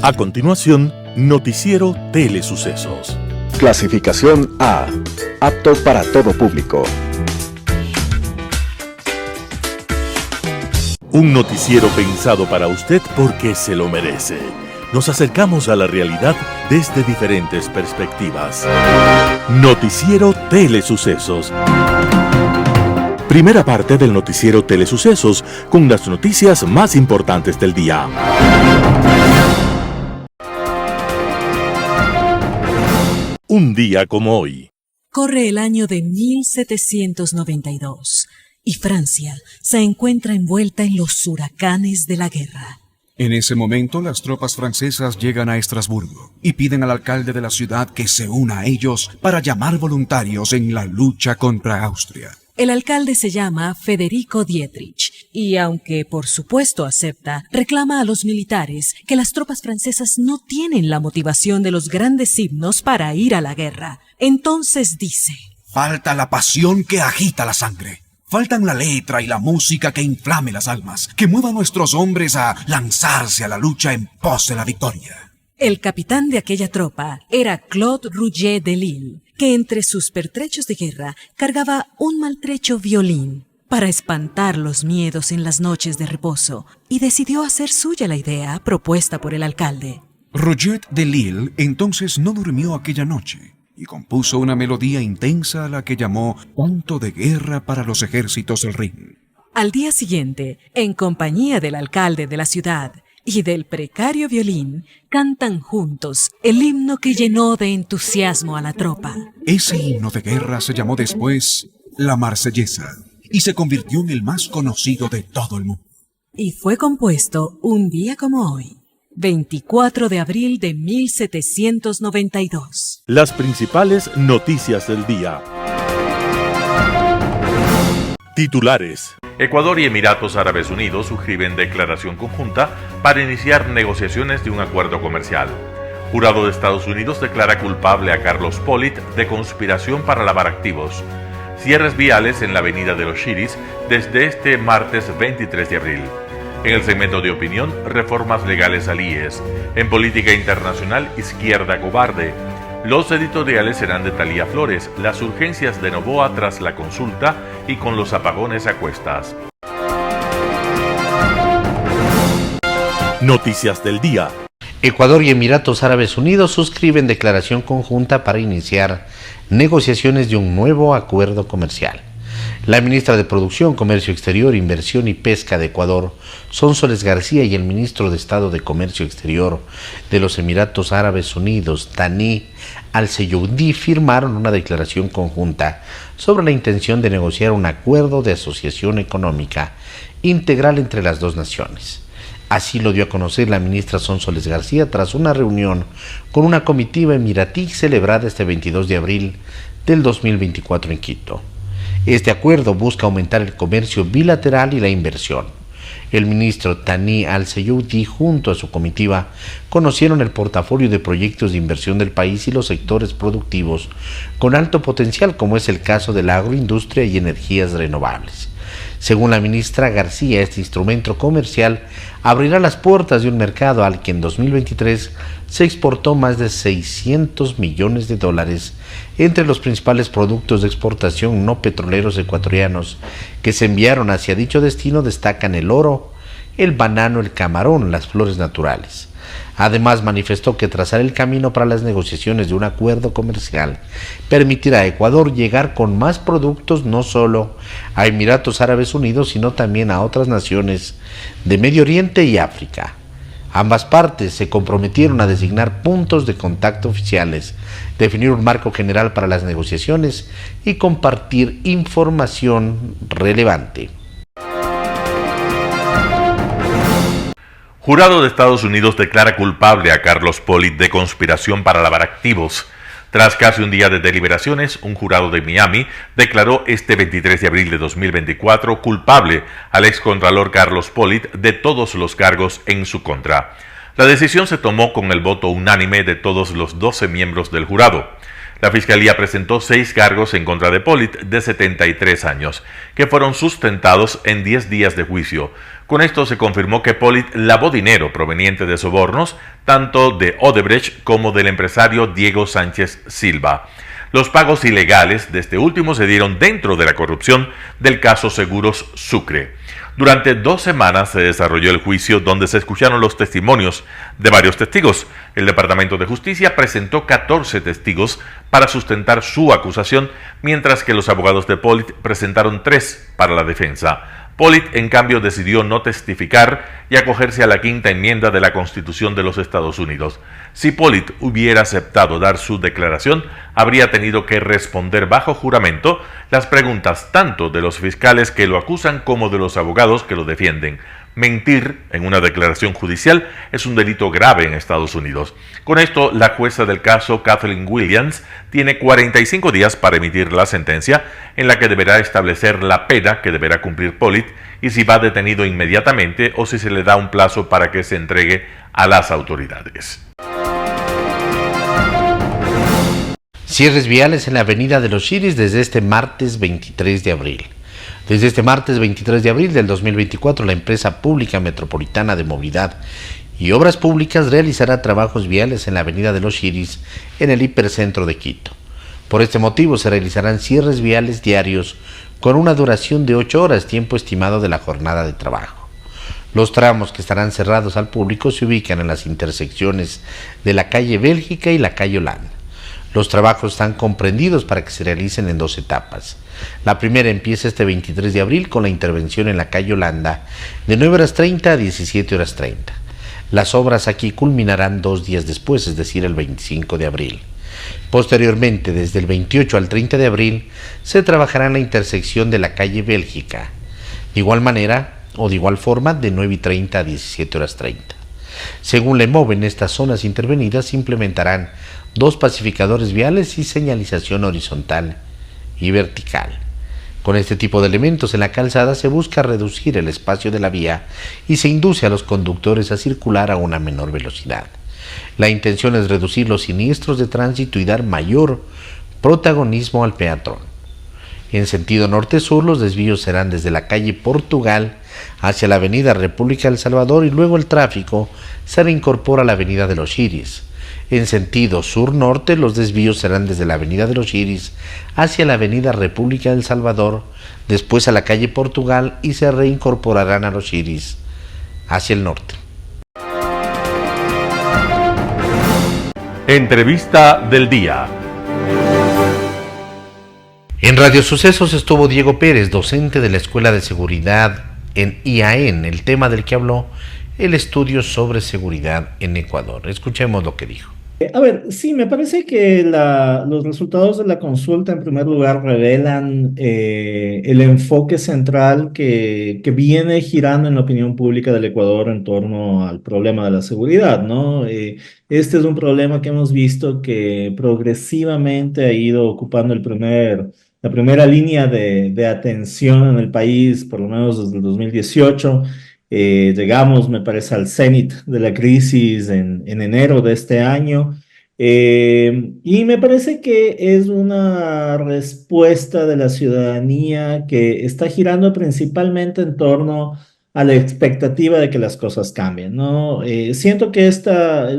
A continuación, Noticiero Telesucesos. Clasificación A. Apto para todo público. Un noticiero pensado para usted porque se lo merece. Nos acercamos a la realidad desde diferentes perspectivas. Noticiero Telesucesos. Primera parte del Noticiero Telesucesos con las noticias más importantes del día. Un día como hoy. Corre el año de 1792 y Francia se encuentra envuelta en los huracanes de la guerra. En ese momento, las tropas francesas llegan a Estrasburgo y piden al alcalde de la ciudad que se una a ellos para llamar voluntarios en la lucha contra Austria. El alcalde se llama Federico Dietrich y, aunque por supuesto acepta, reclama a los militares que las tropas francesas no tienen la motivación de los grandes himnos para ir a la guerra. Entonces dice: falta la pasión que agita la sangre. Faltan la letra y la música que inflame las almas, que mueva a nuestros hombres a lanzarse a la lucha en pos de la victoria. El capitán de aquella tropa era Claude Rouget de Lille, que entre sus pertrechos de guerra cargaba un maltrecho violín para espantar los miedos en las noches de reposo, y decidió hacer suya la idea propuesta por el alcalde. Rouget de Lille entonces no durmió aquella noche y compuso una melodía intensa a la que llamó Canto de Guerra para los ejércitos del Rin. Al día siguiente, en compañía del alcalde de la ciudad y del precario violín, cantan juntos el himno que llenó de entusiasmo a la tropa. Ese himno de guerra se llamó después La Marsellesa y se convirtió en el más conocido de todo el mundo. Y fue compuesto un día como hoy, 24 de abril de 1792. Las principales noticias del día. Titulares. Ecuador y Emiratos Árabes Unidos suscriben declaración conjunta para iniciar negociaciones de un acuerdo comercial. Jurado de Estados Unidos declara culpable a Carlos Pollitt de conspiración para lavar activos. Cierres viales en la avenida de los Shiris desde este martes 23 de abril. En el segmento de opinión, reformas legales al IES. En política internacional, izquierda cobarde. Los editoriales serán de Talía Flores, las urgencias de Noboa tras la consulta y con los apagones a cuestas. Noticias del día. Ecuador y Emiratos Árabes Unidos suscriben declaración conjunta para iniciar negociaciones de un nuevo acuerdo comercial. La ministra de Producción, Comercio Exterior, Inversión y Pesca de Ecuador, Sonsoles García, y el ministro de Estado de Comercio Exterior de los Emiratos Árabes Unidos, Thani Al-Seyoudi, firmaron una declaración conjunta sobre la intención de negociar un acuerdo de asociación económica integral entre las dos naciones. Así lo dio a conocer la ministra Sonsoles García tras una reunión con una comitiva emiratí celebrada este 22 de abril del 2024 en Quito. Este acuerdo busca aumentar el comercio bilateral y la inversión. El ministro Thani Al-Seyoudi junto a su comitiva conocieron el portafolio de proyectos de inversión del país y los sectores productivos con alto potencial, como es el caso de la agroindustria y energías renovables. Según la ministra García, este instrumento comercial abrirá las puertas de un mercado al que en 2023 se exportó más de $600 millones. Entre los principales productos de exportación no petroleros ecuatorianos que se enviaron hacia dicho destino destacan el oro, el banano, el camarón, las flores naturales. Además, manifestó que trazar el camino para las negociaciones de un acuerdo comercial permitirá a Ecuador llegar con más productos no solo a Emiratos Árabes Unidos, sino también a otras naciones de Medio Oriente y África. Ambas partes se comprometieron a designar puntos de contacto oficiales, definir un marco general para las negociaciones y compartir información relevante. Jurado de Estados Unidos declara culpable a Carlos Pollitt de conspiración para lavar activos. Tras casi un día de deliberaciones, un jurado de Miami declaró este 23 de abril de 2024 culpable al excontralor Carlos Pollitt de todos los cargos en su contra. La decisión se tomó con el voto unánime de todos los 12 miembros del jurado. La Fiscalía presentó 6 cargos en contra de Pollitt, de 73 años, que fueron sustentados en 10 días de juicio, Con esto se confirmó que Pollitt lavó dinero proveniente de sobornos, tanto de Odebrecht como del empresario Diego Sánchez Silva. Los pagos ilegales de este último se dieron dentro de la corrupción del caso Seguros Sucre. Durante 2 semanas se desarrolló el juicio donde se escucharon los testimonios de varios testigos. El Departamento de Justicia presentó 14 testigos para sustentar su acusación, mientras que los abogados de Pollitt presentaron 3 para la defensa. Pollitt, en cambio, decidió no testificar y acogerse a la quinta enmienda de la Constitución de los Estados Unidos. Si Pollitt hubiera aceptado dar su declaración, habría tenido que responder bajo juramento las preguntas tanto de los fiscales que lo acusan como de los abogados que lo defienden. Mentir en una declaración judicial es un delito grave en Estados Unidos. Con esto, la jueza del caso, Kathleen Williams, tiene 45 días para emitir la sentencia, en la que deberá establecer la pena que deberá cumplir Pollitt y si va detenido inmediatamente o si se le da un plazo para que se entregue a las autoridades. Cierres viales en la avenida de los Chiris desde este martes 23 de abril. Desde este martes 23 de abril del 2024, la empresa pública metropolitana de movilidad y obras públicas realizará trabajos viales en la avenida de los Chiris en el hipercentro de Quito. Por este motivo se realizarán cierres viales diarios con una duración de 8 horas, tiempo estimado de la jornada de trabajo. Los tramos que estarán cerrados al público se ubican en las intersecciones de la calle Bélgica y la calle Holanda. Los trabajos están comprendidos para que se realicen en 2 etapas. La primera empieza este 23 de abril con la intervención en la calle Holanda de 9:30 a 17:30. Las obras aquí culminarán 2 días después, es decir, el 25 de abril. Posteriormente, desde el 28 al 30 de abril, se trabajará en la intersección de la calle Bélgica. De igual manera, o de igual forma, de 9:30 a 17:30. Según la EMOV, en estas zonas intervenidas se implementarán 2 pacificadores viales y señalización horizontal y vertical. Con este tipo de elementos en la calzada se busca reducir el espacio de la vía y se induce a los conductores a circular a una menor velocidad. La intención es reducir los siniestros de tránsito y dar mayor protagonismo al peatón. En sentido norte-sur, los desvíos serán desde la calle Portugal hacia la avenida República del Salvador y luego el tráfico se reincorpora a la avenida de los Chiris. En sentido sur-norte, los desvíos serán desde la avenida de los Chiris hacia la avenida República del Salvador, después a la calle Portugal y se reincorporarán a los Chiris hacia el norte. Entrevista del día. En Radio Sucesos estuvo Diego Pérez, docente de la Escuela de Seguridad en IAEN, el tema del que habló, el estudio sobre seguridad en Ecuador. Escuchemos lo que dijo. A ver, sí, me parece que los resultados de la consulta en primer lugar revelan el enfoque central que viene girando en la opinión pública del Ecuador en torno al problema de la seguridad, ¿no? Este es un problema que hemos visto que progresivamente ha ido ocupando la primera línea de atención en el país, por lo menos desde el 2018. Llegamos, me parece, al cenit de la crisis en enero de este año. Y me parece que es una respuesta de la ciudadanía que está girando principalmente en torno a la expectativa de que las cosas cambien, ¿no? Siento que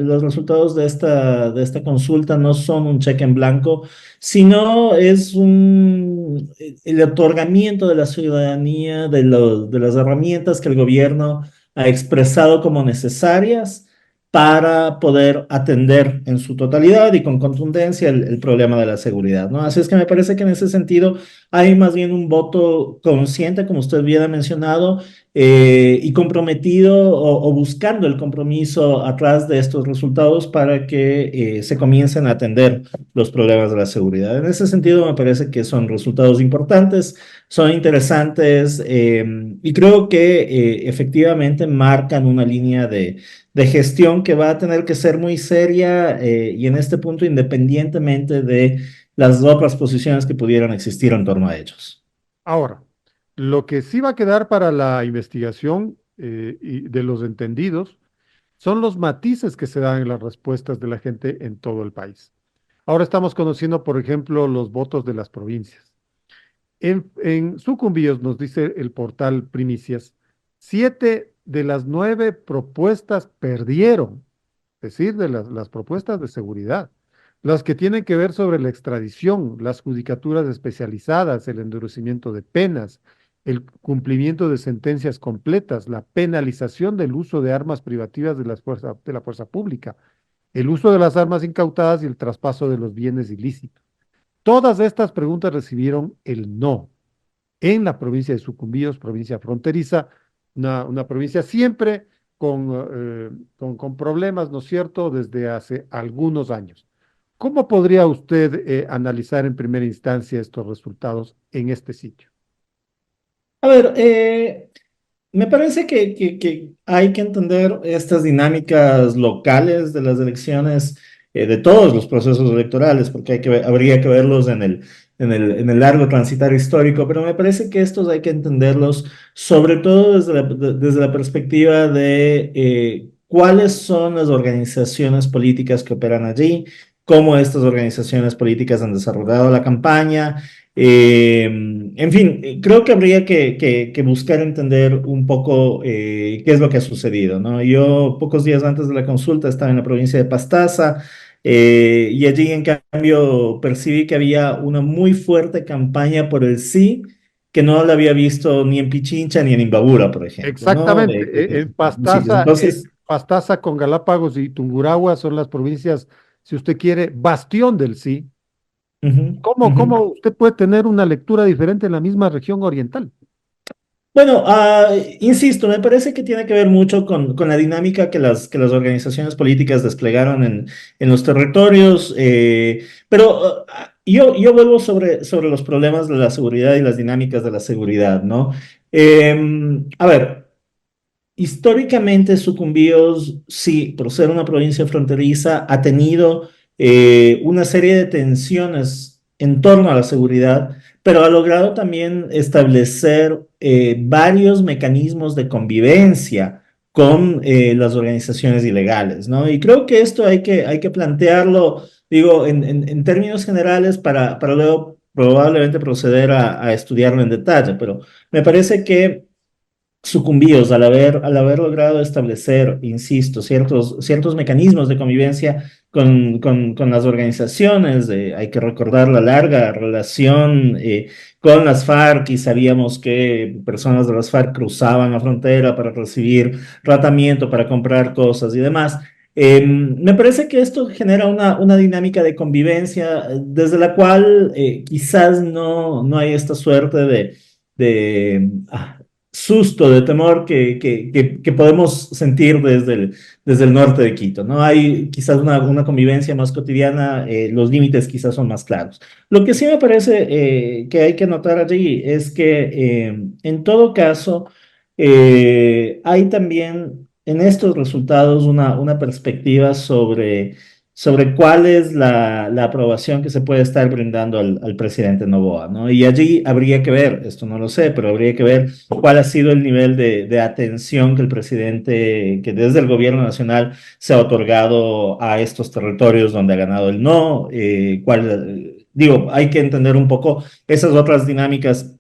los resultados de esta consulta no son un cheque en blanco, sino es el otorgamiento de la ciudadanía de las herramientas que el gobierno ha expresado como necesarias para poder atender en su totalidad y con contundencia el problema de la seguridad, ¿no? Así es que me parece que en ese sentido hay más bien un voto consciente, como usted bien ha mencionado, y comprometido o buscando el compromiso atrás de estos resultados para que se comiencen a atender los problemas de la seguridad. En ese sentido, me parece que son resultados importantes, son interesantes y creo que efectivamente marcan una línea de gestión que va a tener que ser muy seria y en este punto independientemente de las otras posiciones que pudieran existir en torno a ellos. Ahora, lo que sí va a quedar para la investigación y de los entendidos son los matices que se dan en las respuestas de la gente en todo el país. Ahora estamos conociendo, por ejemplo, los votos de las provincias. En Sucumbíos, nos dice el portal Primicias, 7 de las 9 propuestas perdieron, es decir, de las propuestas de seguridad, las que tienen que ver sobre la extradición, las judicaturas especializadas, el endurecimiento de penas, el cumplimiento de sentencias completas, la penalización del uso de armas privativas de la fuerza pública, el uso de las armas incautadas y el traspaso de los bienes ilícitos. Todas estas preguntas recibieron el no en la provincia de Sucumbíos, provincia fronteriza, una provincia siempre con problemas, ¿no es cierto?, desde hace algunos años. ¿Cómo podría usted analizar en primera instancia estos resultados en este sitio? A ver, me parece que hay que entender estas dinámicas locales de las elecciones, de todos los procesos electorales, porque habría que verlos en el largo transitario histórico, pero me parece que estos hay que entenderlos sobre todo desde la perspectiva de cuáles son las organizaciones políticas que operan allí, cómo estas organizaciones políticas han desarrollado la campaña. En fin, creo que habría que buscar entender un poco qué es lo que ha sucedido, ¿no? Yo pocos días antes de la consulta estaba en la provincia de Pastaza y allí en cambio percibí que había una muy fuerte campaña por el sí que no la había visto ni en Pichincha ni en Imbabura, por ejemplo, ¿no? Exactamente, en Sitios. Pastaza, Entonces, Pastaza con Galápagos y Tungurahua son las provincias, si usted quiere, bastión del sí. ujú, ¿Cómo ujú. usted puede tener una lectura diferente en la misma región oriental? Bueno, insisto, me parece que tiene que ver mucho con la dinámica que las organizaciones políticas desplegaron en los territorios, pero yo vuelvo sobre los problemas de la seguridad y las dinámicas de la seguridad, ¿no? A ver. Históricamente, Sucumbíos, sí, por ser una provincia fronteriza, ha tenido una serie de tensiones en torno a la seguridad, pero ha logrado también establecer varios mecanismos de convivencia con las organizaciones ilegales, ¿no? Y creo que esto hay que plantearlo, digo, en términos generales para luego probablemente proceder a estudiarlo en detalle, pero me parece que sucumbíos al haber logrado establecer, insisto, ciertos mecanismos de convivencia con las organizaciones. Hay que recordar la larga relación con las FARC y sabíamos que personas de las FARC cruzaban la frontera para recibir tratamiento, para comprar cosas y demás. Me parece que esto genera una dinámica de convivencia desde la cual quizás no hay esta suerte de susto, de temor que podemos sentir desde el norte de Quito, ¿no? Hay quizás una convivencia más cotidiana, los límites quizás son más claros. Lo que sí me parece que hay que notar allí es que en todo caso hay también en estos resultados una perspectiva sobre cuál es la aprobación que se puede estar brindando al presidente Noboa, ¿no? Y allí habría que ver, esto no lo sé, pero habría que ver cuál ha sido el nivel de atención que el presidente, que desde el gobierno nacional se ha otorgado a estos territorios donde ha ganado el no, digo, hay que entender un poco esas otras dinámicas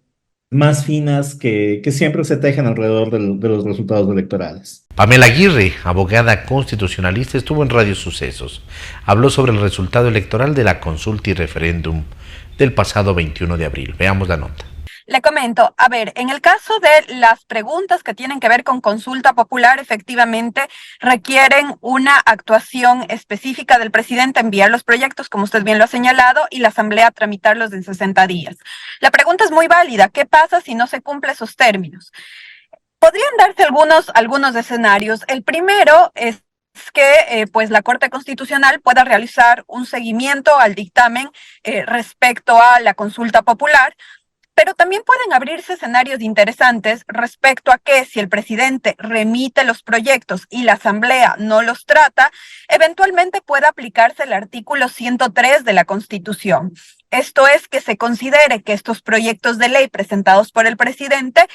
más finas que siempre se tejen alrededor de los resultados electorales. Pamela Aguirre, abogada constitucionalista, estuvo en Radio Sucesos. Habló sobre el resultado electoral de la consulta y referéndum del pasado 21 de abril. Veamos la nota. Le comento, a ver, en el caso de las preguntas que tienen que ver con consulta popular, efectivamente requieren una actuación específica del presidente, enviar los proyectos, como usted bien lo ha señalado, y la asamblea tramitarlos en 60 días. La pregunta es muy válida, ¿qué pasa si no se cumplen esos términos? Podrían darse algunos escenarios. El primero es que pues la Corte Constitucional pueda realizar un seguimiento al dictamen respecto a la consulta popular, pero también pueden abrirse escenarios interesantes respecto a que si el presidente remite los proyectos y la Asamblea no los trata, eventualmente pueda aplicarse el artículo 103 de la Constitución. Esto es que se considere que estos proyectos de ley presentados por el presidente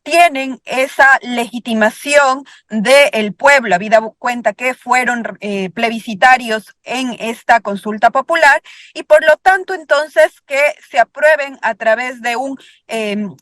tienen esa legitimación del pueblo, habida cuenta que fueron plebiscitarios en esta consulta popular y por lo tanto entonces que se aprueben a través de un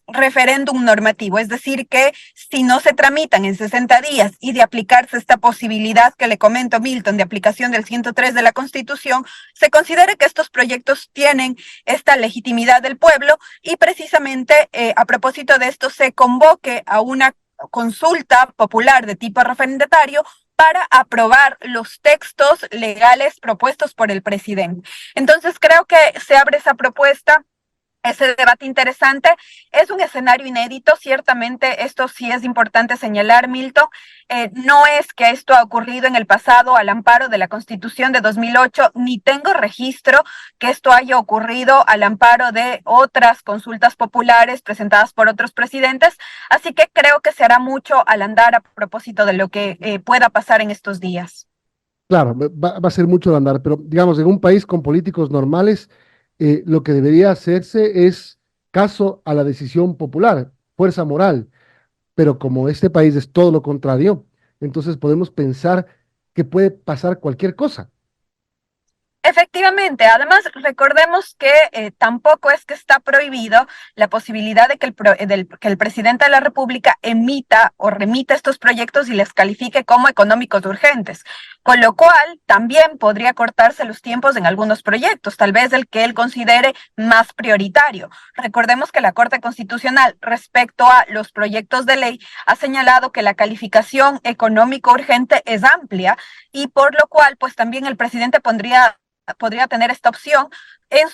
referéndum normativo, es decir, que si no se tramitan en 60 días y de aplicarse esta posibilidad que le comento, Milton, de aplicación del 103 de la Constitución, se considere que estos proyectos tienen esta legitimidad del pueblo y precisamente a propósito de esto se convoque a una consulta popular de tipo referendario para aprobar los textos legales propuestos por el presidente. Entonces creo que se abre esa propuesta. Ese debate interesante es un escenario inédito, ciertamente esto sí es importante señalar, Milton, no es que esto ha ocurrido en el pasado al amparo de la Constitución de 2008, ni tengo registro que esto haya ocurrido al amparo de otras consultas populares presentadas por otros presidentes, así que creo que se hará mucho al andar a propósito de lo que pueda pasar en estos días. Claro, va a ser mucho al andar, pero digamos, en un país con políticos normales, lo que debería hacerse es caso a la decisión popular, fuerza moral, pero como este país es todo lo contrario, entonces podemos pensar que puede pasar cualquier cosa. Efectivamente, además recordemos que tampoco es que está prohibido la posibilidad de que que el presidente de la República emita o remita estos proyectos y les califique como económicos urgentes, con lo cual también podría cortarse los tiempos en algunos proyectos, tal vez el que él considere más prioritario. Recordemos que la Corte Constitucional respecto a los proyectos de ley ha señalado que la calificación económico urgente es amplia y por lo cual pues también el presidente podría tener esta opción en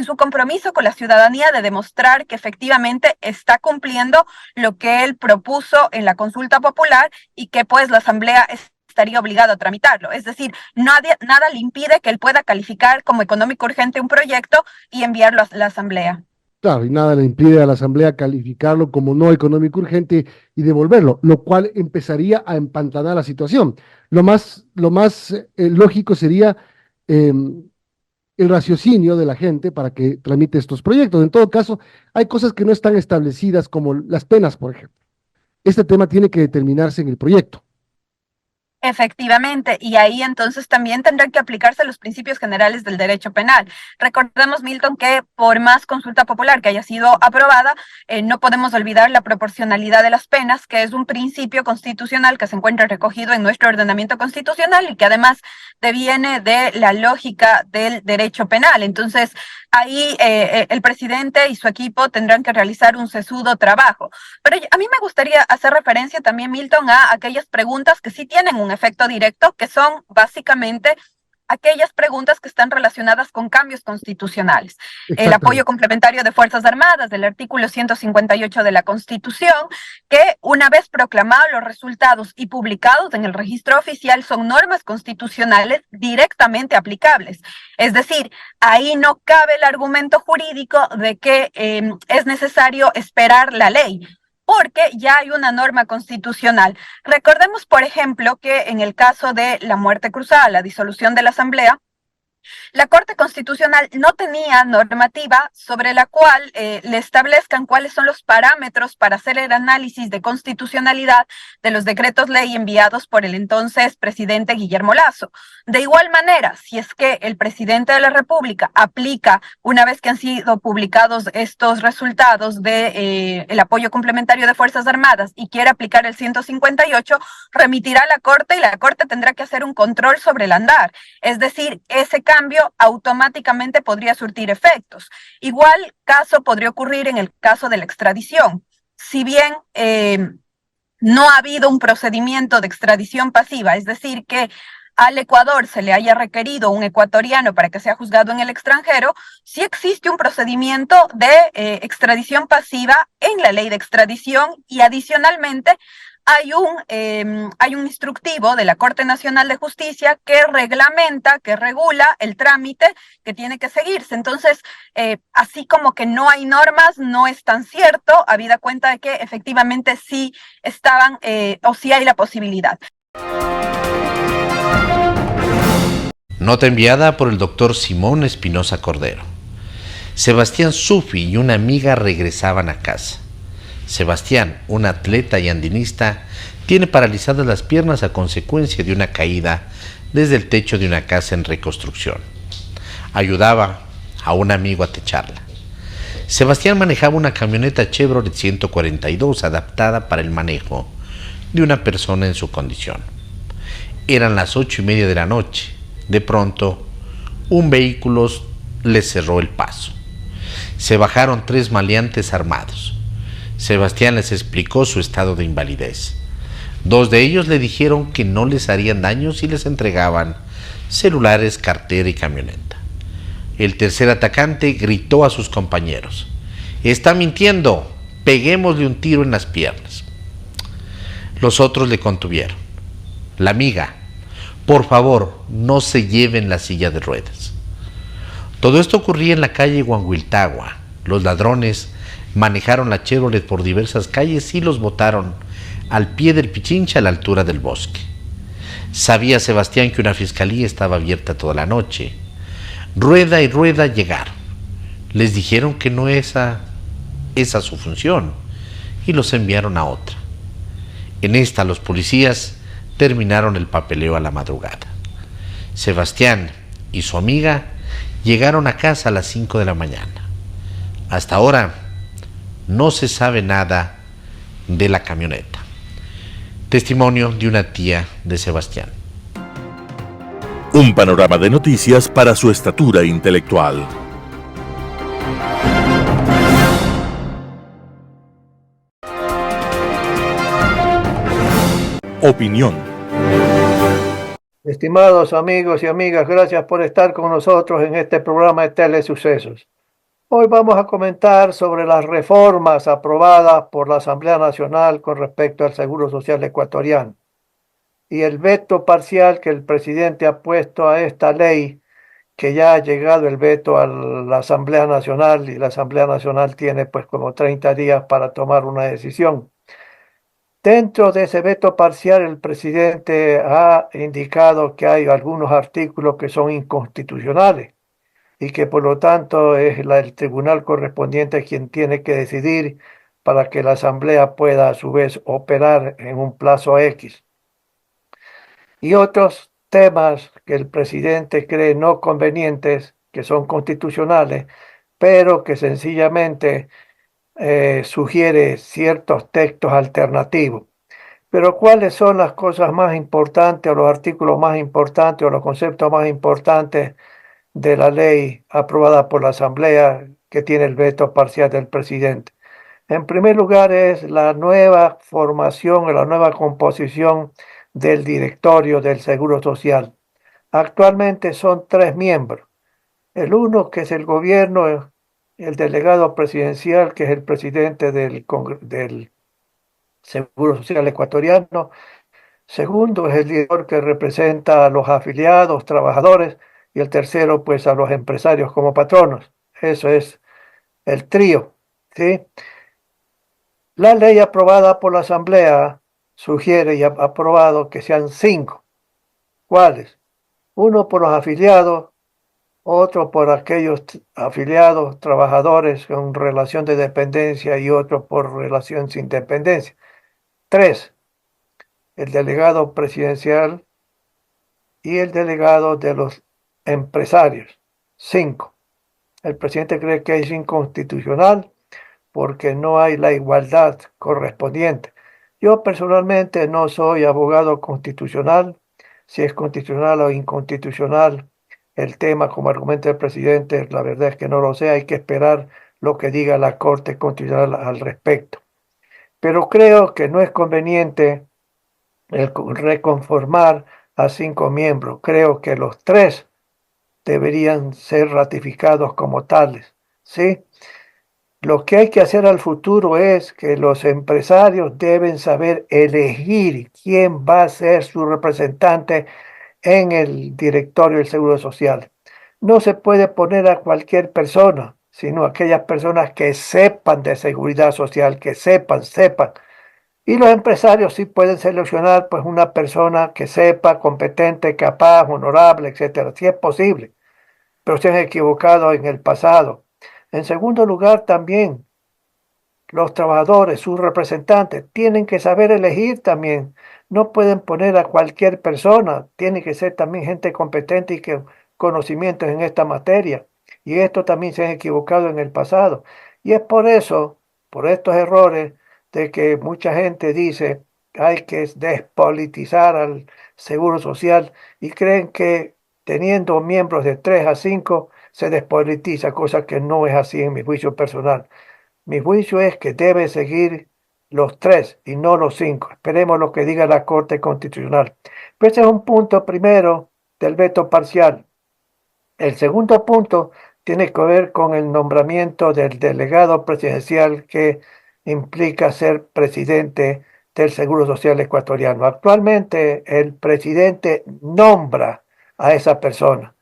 su compromiso con la ciudadanía de demostrar que efectivamente está cumpliendo lo que él propuso en la consulta popular y que pues la Asamblea estaría obligada a tramitarlo. Es decir, nada le impide que él pueda calificar como económico urgente un proyecto y enviarlo a la Asamblea. Claro, y nada le impide a la Asamblea calificarlo como no económico urgente y devolverlo, lo cual empezaría a empantanar la situación. Lo más lógico sería el raciocinio de la gente para que tramite estos proyectos. En todo caso, hay cosas que no están establecidas como las penas, por ejemplo. Este tema tiene que determinarse en el proyecto. Efectivamente, y ahí entonces también tendrán que aplicarse los principios generales del derecho penal. Recordemos, Milton, que por más consulta popular que haya sido aprobada, no podemos olvidar la proporcionalidad de las penas, que es un principio constitucional que se encuentra recogido en nuestro ordenamiento constitucional y que además deviene de la lógica del derecho penal. Entonces, ahí el presidente y su equipo tendrán que realizar un sesudo trabajo. Pero a mí me gustaría hacer referencia también, Milton, a aquellas preguntas que sí tienen un efecto directo, que son básicamente aquellas preguntas que están relacionadas con cambios constitucionales. El apoyo complementario de Fuerzas Armadas, del artículo 158 de la Constitución, que una vez proclamados los resultados y publicados en el registro oficial son normas constitucionales directamente aplicables. Es decir, ahí no cabe el argumento jurídico de que es necesario esperar la ley, porque ya hay una norma constitucional. Recordemos, por ejemplo, que en el caso de la muerte cruzada, la disolución de la Asamblea, la Corte Constitucional no tenía normativa sobre la cual le establezcan cuáles son los parámetros para hacer el análisis de constitucionalidad de los decretos ley enviados por el entonces presidente Guillermo Lasso. De igual manera, si es que el presidente de la República aplica, una vez que han sido publicados estos resultados de el apoyo complementario de Fuerzas Armadas y quiere aplicar el 158, remitirá a la Corte y la Corte tendrá que hacer un control sobre el andar. Es decir, ese cambio automáticamente podría surtir efectos. Igual caso podría ocurrir en el caso de la extradición. Si bien no ha habido un procedimiento de extradición pasiva, es decir, que al Ecuador se le haya requerido un ecuatoriano para que sea juzgado en el extranjero, sí existe un procedimiento de extradición pasiva en la ley de extradición y adicionalmente hay un instructivo de la Corte Nacional de Justicia que reglamenta, que regula el trámite que tiene que seguirse. Entonces, así como que no hay normas, no es tan cierto, habida cuenta de que efectivamente sí estaban o sí hay la posibilidad. Nota enviada por el doctor Simón Espinosa Cordero. Sebastián Sufi y una amiga regresaban a casa. Sebastián, un atleta y andinista, tiene paralizadas las piernas a consecuencia de una caída desde el techo de una casa en reconstrucción. Ayudaba a un amigo a techarla. Sebastián manejaba una camioneta Chevrolet 142 adaptada para el manejo de una persona en su condición. Eran las 8:30 de la noche. De pronto, un vehículo les cerró el paso. Se bajaron 3 maleantes armados. Sebastián les explicó su estado de invalidez. 2 de ellos le dijeron que no les harían daño si les entregaban celulares, cartera y camioneta. El tercer atacante gritó a sus compañeros: «¡Está mintiendo! Peguémosle un tiro en las piernas». Los otros le contuvieron. La amiga: «Por favor, no se lleven la silla de ruedas». Todo esto ocurría en la calle Huanhuiltagua. Los ladrones manejaron la Chevrolet por diversas calles y los botaron al pie del Pichincha a la altura del bosque. Sabía Sebastián que una fiscalía estaba abierta toda la noche. Rueda y rueda llegaron. Les dijeron que no esa su función y los enviaron a otra. En esta los policías terminaron el papeleo a la madrugada. Sebastián y su amiga llegaron a casa a las 5 de la mañana. Hasta ahora no se sabe nada de la camioneta. Testimonio de una tía de Sebastián. Un panorama de noticias para su estatura intelectual. Opinión. Estimados amigos y amigas, gracias por estar con nosotros en este programa de Telesucesos. Hoy vamos a comentar sobre las reformas aprobadas por la Asamblea Nacional con respecto al Seguro Social ecuatoriano y el veto parcial que el presidente ha puesto a esta ley, que ya ha llegado el veto a la Asamblea Nacional y la Asamblea Nacional tiene pues como 30 días para tomar una decisión. Dentro de ese veto parcial, el presidente ha indicado que hay algunos artículos que son inconstitucionales y que por lo tanto es el tribunal correspondiente quien tiene que decidir para que la Asamblea pueda a su vez operar en un plazo X. Y otros temas que el presidente cree no convenientes, que son constitucionales, pero que sencillamente sugiere ciertos textos alternativos. Pero ¿cuáles son las cosas más importantes o los artículos más importantes o los conceptos más importantes de la ley aprobada por la Asamblea que tiene el veto parcial del presidente? En primer lugar es la nueva formación o la nueva composición del directorio del Seguro Social. Actualmente son 3 miembros. El uno, que es el gobierno, el delegado presidencial, que es el presidente del Seguro Social ecuatoriano. Segundo, es el director, que representa a los afiliados, trabajadores, y el tercero, pues a los empresarios como patronos. Eso es el trío, ¿sí? La ley aprobada por la Asamblea sugiere y ha aprobado que sean 5. ¿Cuáles? Uno por los afiliados, otro por aquellos afiliados, trabajadores con relación de dependencia y otro por relación sin dependencia. 3, el delegado presidencial y el delegado de los empresarios. 5, el presidente cree que es inconstitucional porque no hay la igualdad correspondiente. Yo personalmente no soy abogado constitucional, si es constitucional o inconstitucional el tema como argumento del presidente, la verdad es que no lo sé, hay que esperar lo que diga la Corte Constitucional al respecto. Pero creo que no es conveniente reconformar a 5 miembros. Creo que los 3 deberían ser ratificados como tales, ¿sí? Lo que hay que hacer al futuro es que los empresarios deben saber elegir quién va a ser su representante en el directorio del Seguro Social. No se puede poner a cualquier persona, sino a aquellas personas que sepan de seguridad social, que sepan. Y los empresarios sí pueden seleccionar pues una persona que sepa, competente, capaz, honorable, etcétera, si es posible. Pero se han equivocado en el pasado. En segundo lugar, también los trabajadores, sus representantes, tienen que saber elegir también. No pueden poner a cualquier persona, tiene que ser también gente competente y que conocimientos en esta materia. Y esto también se han equivocado en el pasado. Y es por eso, por estos errores, de que mucha gente dice hay que despolitizar al Seguro Social y creen que teniendo miembros de 3 a 5 se despolitiza, cosa que no es así en mi juicio personal. Mi juicio es que debe seguir los 3 y no los 5. Esperemos lo que diga la Corte Constitucional. Pero ese es un punto primero del veto parcial. El segundo punto tiene que ver con el nombramiento del delegado presidencial que implica ser presidente del Seguro Social ecuatoriano. Actualmente el presidente nombra a esa persona.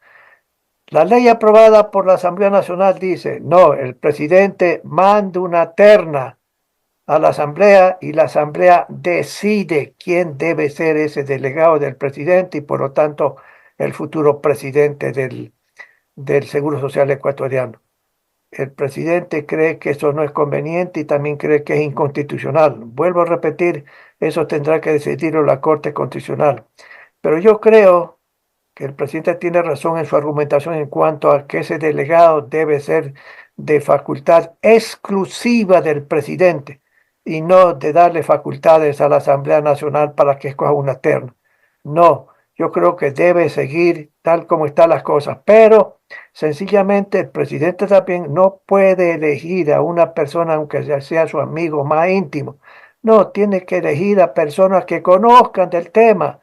La ley aprobada por la Asamblea Nacional dice, no, el presidente manda una terna a la Asamblea y la Asamblea decide quién debe ser ese delegado del presidente y por lo tanto el futuro presidente del Seguro Social ecuatoriano. El presidente cree que eso no es conveniente y también cree que es inconstitucional. Vuelvo a repetir, eso tendrá que decidirlo la Corte Constitucional. Pero yo creo que el presidente tiene razón en su argumentación en cuanto a que ese delegado debe ser de facultad exclusiva del presidente y no de darle facultades a la Asamblea Nacional para que escoja una terna. No, yo creo que debe seguir tal como están las cosas, pero sencillamente el presidente también no puede elegir a una persona aunque sea su amigo más íntimo. No, tiene que elegir a personas que conozcan del tema.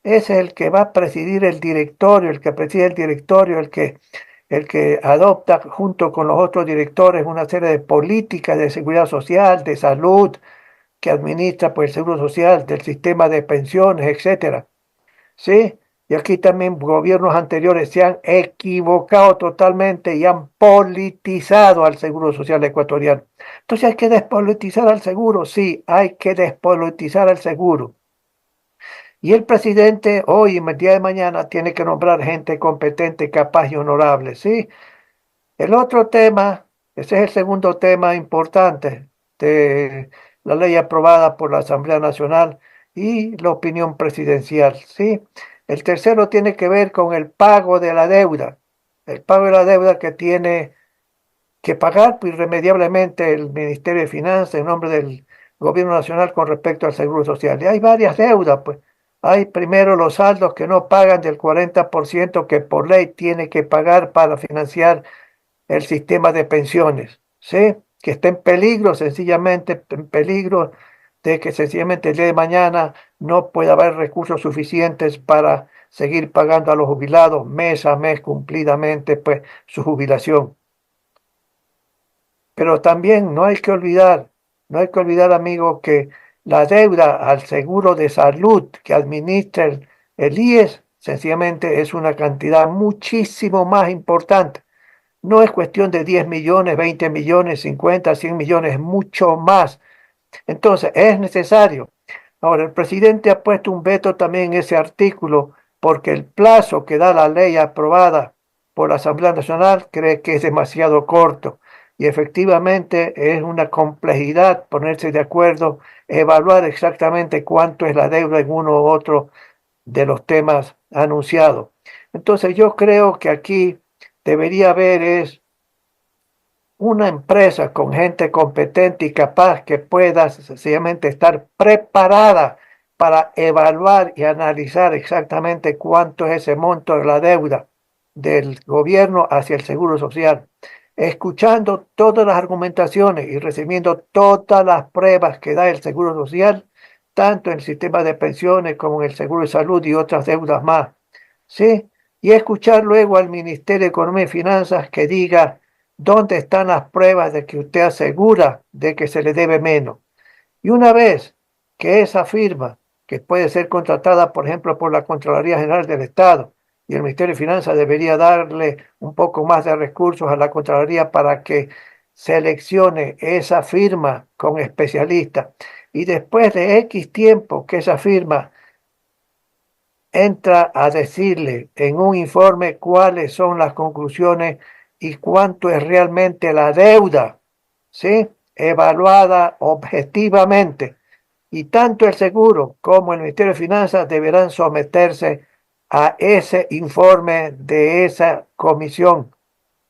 Ese es el que va a presidir el directorio, el que preside el directorio, el que adopta junto con los otros directores una serie de políticas de seguridad social, de salud, que administra pues, el seguro social, del sistema de pensiones, etcétera. ¿Sí? Y aquí también gobiernos anteriores se han equivocado totalmente y han politizado al seguro social ecuatoriano. Entonces hay que despolitizar al seguro, sí, hay que despolitizar al seguro. Y el presidente hoy, en el día de mañana, tiene que nombrar gente competente, capaz y honorable, ¿sí? El otro tema, ese es el segundo tema importante de la ley aprobada por la Asamblea Nacional y la opinión presidencial, ¿sí? El tercero tiene que ver con el pago de la deuda. El pago de la deuda que tiene que pagar irremediablemente el Ministerio de Finanzas en nombre del Gobierno Nacional con respecto al Seguro Social. Y hay varias deudas, pues. Hay primero los saldos que no pagan del 40% que por ley tiene que pagar para financiar el sistema de pensiones, ¿sí? Que está en peligro, sencillamente en peligro de que sencillamente el día de mañana no pueda haber recursos suficientes para seguir pagando a los jubilados mes a mes cumplidamente pues su jubilación. Pero también no hay que olvidar, amigo, que la deuda al seguro de salud que administra el IES sencillamente es una cantidad muchísimo más importante. No es cuestión de 10 millones, 20 millones, 50, 100 millones, mucho más. Entonces, es necesario. Ahora, el presidente ha puesto un veto también en ese artículo porque el plazo que da la ley aprobada por la Asamblea Nacional cree que es demasiado corto. Y efectivamente es una complejidad ponerse de acuerdo, evaluar exactamente cuánto es la deuda en uno u otro de los temas anunciados. Entonces yo creo que aquí debería haber es una empresa con gente competente y capaz que pueda sencillamente estar preparada para evaluar y analizar exactamente cuánto es ese monto de la deuda del gobierno hacia el Seguro Social, escuchando todas las argumentaciones y recibiendo todas las pruebas que da el Seguro Social, tanto en el sistema de pensiones como en el Seguro de Salud y otras deudas más, ¿sí? Y escuchar luego al Ministerio de Economía y Finanzas que diga dónde están las pruebas de que usted asegura de que se le debe menos. Y una vez que esa firma, que puede ser contratada, por ejemplo, por la Contraloría General del Estado, y el Ministerio de Finanzas debería darle un poco más de recursos a la Contraloría para que seleccione esa firma con especialistas. Y después de X tiempo que esa firma entra a decirle en un informe cuáles son las conclusiones y cuánto es realmente la deuda, ¿sí? Evaluada objetivamente. Y tanto el seguro como el Ministerio de Finanzas deberán someterse a ese informe de esa comisión,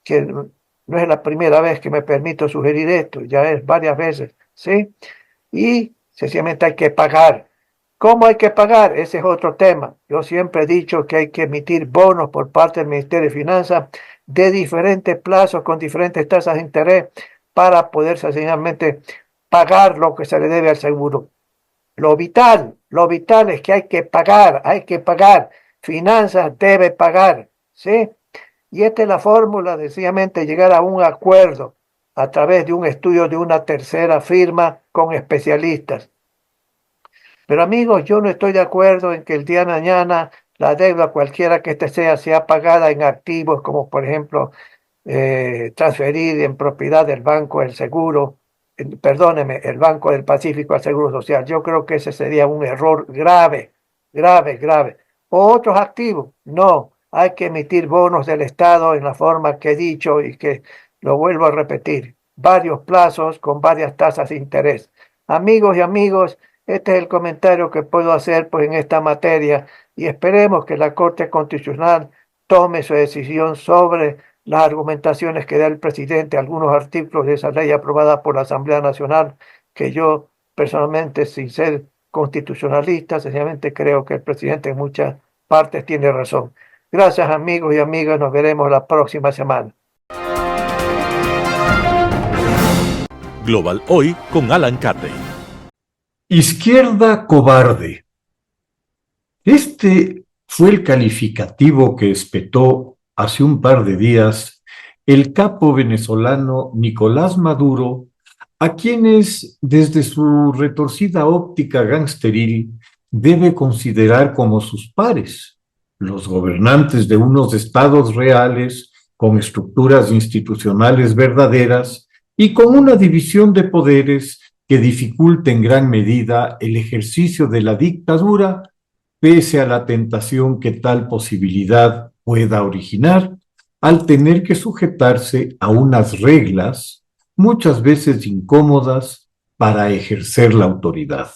que no es la primera vez que me permito sugerir esto, ya es varias veces, ¿sí? Y sencillamente hay que pagar. ¿Cómo hay que pagar? Ese es otro tema. Yo siempre he dicho que hay que emitir bonos por parte del Ministerio de Finanzas de diferentes plazos con diferentes tasas de interés para poder sencillamente pagar lo que se le debe al seguro. Lo vital es que hay que pagar. Finanzas debe pagar, ¿sí? Y esta es la fórmula, sencillamente llegar a un acuerdo a través de un estudio de una tercera firma con especialistas. Pero amigos, yo no estoy de acuerdo en que el día de mañana la deuda, cualquiera que éste sea pagada en activos, como por ejemplo transferir en propiedad del Banco del Seguro, perdóneme, el Banco del Pacífico al Seguro Social. Yo creo que ese sería un error grave. O otros activos. No, hay que emitir bonos del Estado en la forma que he dicho y que lo vuelvo a repetir. Varios plazos con varias tasas de interés. Amigos y amigos, este es el comentario que puedo hacer pues, en esta materia y esperemos que la Corte Constitucional tome su decisión sobre las argumentaciones que da el presidente, algunos artículos de esa ley aprobada por la Asamblea Nacional, que yo personalmente, sin ser constitucionalista, sencillamente creo que el presidente en muchas partes tiene razón. Gracias amigos y amigas, nos veremos la próxima semana. Global Hoy con Alan Carney. Izquierda cobarde. Este fue el calificativo que espetó hace un par de días el capo venezolano Nicolás Maduro, a quienes desde su retorcida óptica gangsteril debe considerar como sus pares, los gobernantes de unos estados reales con estructuras institucionales verdaderas y con una división de poderes que dificulte en gran medida el ejercicio de la dictadura, pese a la tentación que tal posibilidad pueda originar, al tener que sujetarse a unas reglas, muchas veces incómodas, para ejercer la autoridad.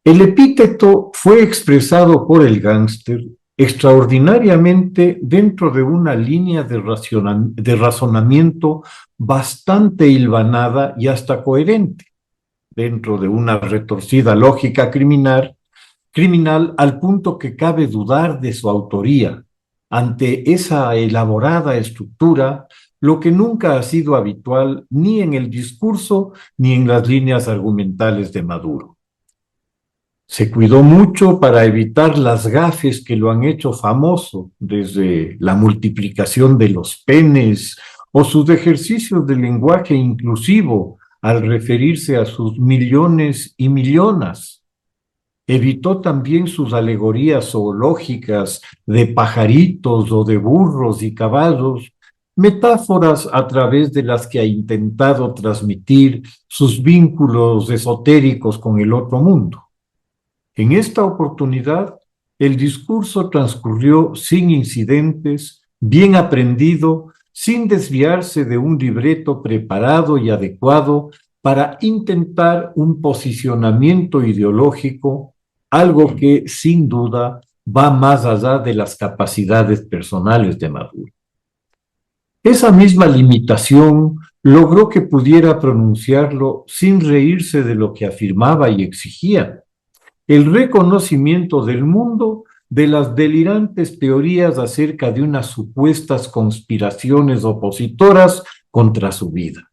El epíteto fue expresado por el gángster extraordinariamente dentro de una línea de razonamiento bastante hilvanada y hasta coherente, dentro de una retorcida lógica criminal al punto que cabe dudar de su autoría ante esa elaborada estructura, lo que nunca ha sido habitual ni en el discurso ni en las líneas argumentales de Maduro. Se cuidó mucho para evitar las gafes que lo han hecho famoso, desde la multiplicación de los penes o sus ejercicios de lenguaje inclusivo al referirse a sus millones y millonas. Evitó también sus alegorías zoológicas de pajaritos o de burros y caballos, metáforas a través de las que ha intentado transmitir sus vínculos esotéricos con el otro mundo. En esta oportunidad, el discurso transcurrió sin incidentes, bien aprendido, sin desviarse de un libreto preparado y adecuado para intentar un posicionamiento ideológico, algo que, sin duda, va más allá de las capacidades personales de Maduro. Esa misma limitación logró que pudiera pronunciarlo sin reírse de lo que afirmaba y exigía: el reconocimiento del mundo de las delirantes teorías acerca de unas supuestas conspiraciones opositoras contra su vida.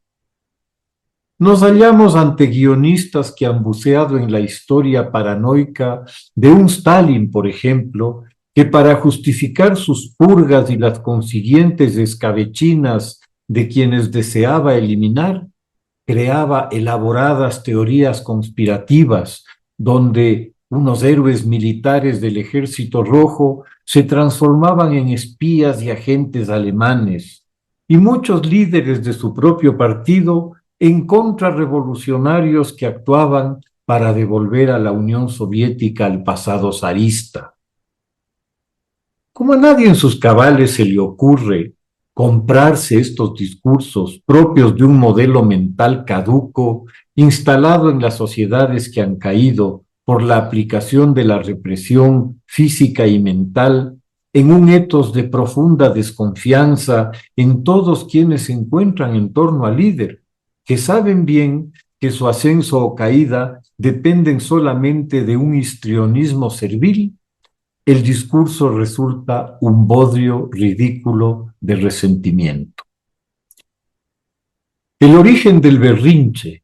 Nos hallamos ante guionistas que han buceado en la historia paranoica de un Stalin, por ejemplo, que para justificar sus purgas y las consiguientes escabechinas de quienes deseaba eliminar, creaba elaboradas teorías conspirativas donde unos héroes militares del Ejército Rojo se transformaban en espías y agentes alemanes, y muchos líderes de su propio partido en contrarrevolucionarios que actuaban para devolver a la Unión Soviética al pasado zarista. Como a nadie en sus cabales se le ocurre comprarse estos discursos propios de un modelo mental caduco instalado en las sociedades que han caído por la aplicación de la represión física y mental, en un etos de profunda desconfianza en todos quienes se encuentran en torno al líder, que saben bien que su ascenso o caída dependen solamente de un histrionismo servil, el discurso resulta un bodrio ridículo de resentimiento. El origen del berrinche,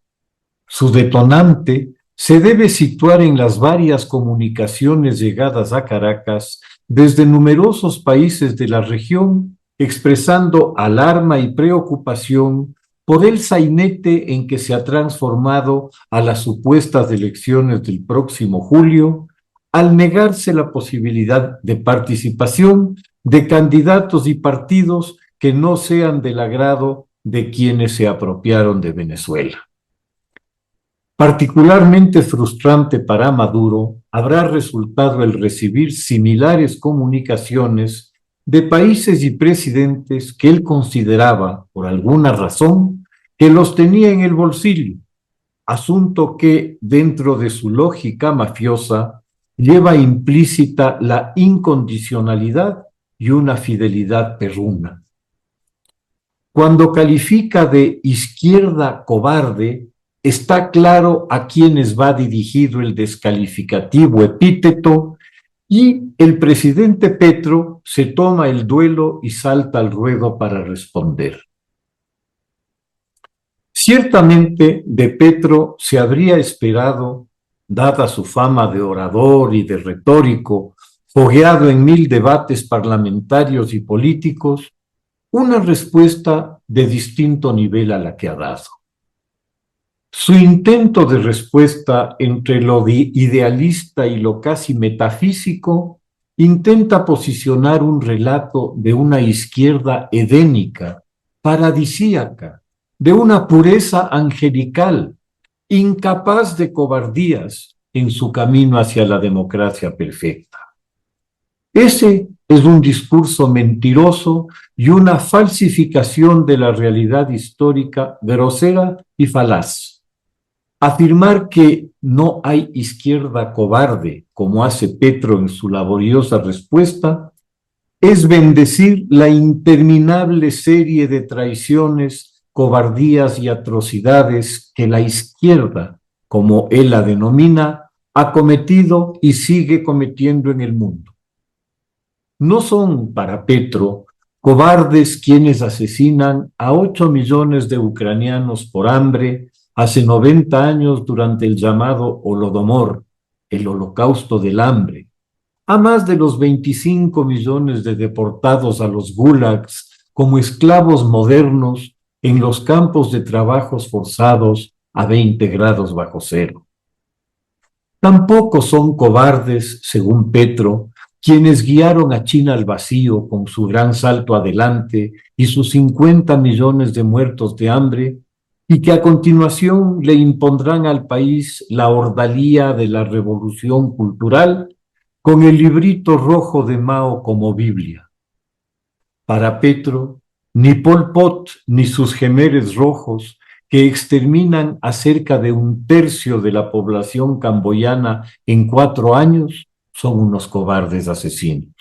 su detonante, se debe situar en las varias comunicaciones llegadas a Caracas desde numerosos países de la región, expresando alarma y preocupación por el sainete en que se ha transformado a las supuestas elecciones del próximo julio, al negarse la posibilidad de participación de candidatos y partidos que no sean del agrado de quienes se apropiaron de Venezuela. Particularmente frustrante para Maduro habrá resultado el recibir similares comunicaciones de países y presidentes que él consideraba, por alguna razón, que los tenía en el bolsillo, asunto que, dentro de su lógica mafiosa, lleva implícita la incondicionalidad y una fidelidad perruna. Cuando califica de izquierda cobarde, está claro a quiénes va dirigido el descalificativo epíteto y el presidente Petro se toma el duelo y salta al ruedo para responder. Ciertamente de Petro se habría esperado, dada su fama de orador y de retórico, fogueado en 1000 debates parlamentarios y políticos, una respuesta de distinto nivel a la que ha dado. Su intento de respuesta entre lo idealista y lo casi metafísico intenta posicionar un relato de una izquierda edénica, paradisíaca, de una pureza angelical, incapaz de cobardías en su camino hacia la democracia perfecta. Ese es un discurso mentiroso y una falsificación de la realidad histórica grosera y falaz. Afirmar que no hay izquierda cobarde, como hace Petro en su laboriosa respuesta, es bendecir la interminable serie de traiciones, cobardías y atrocidades que la izquierda, como él la denomina, ha cometido y sigue cometiendo en el mundo. No son, para Petro, cobardes quienes asesinan a 8 millones de ucranianos por hambre hace 90 años durante el llamado Holodomor, el holocausto del hambre, a más de los 25 millones de deportados a los gulags como esclavos modernos en los campos de trabajos forzados a 20 grados bajo cero. Tampoco son cobardes, según Petro, quienes guiaron a China al vacío con su gran salto adelante y sus 50 millones de muertos de hambre, y que a continuación le impondrán al país la ordalía de la revolución cultural con el librito rojo de Mao como Biblia. Para Petro, ni Pol Pot ni sus gemeres rojos, que exterminan a cerca de 1/3 de la población camboyana en 4 años, son unos cobardes asesinos.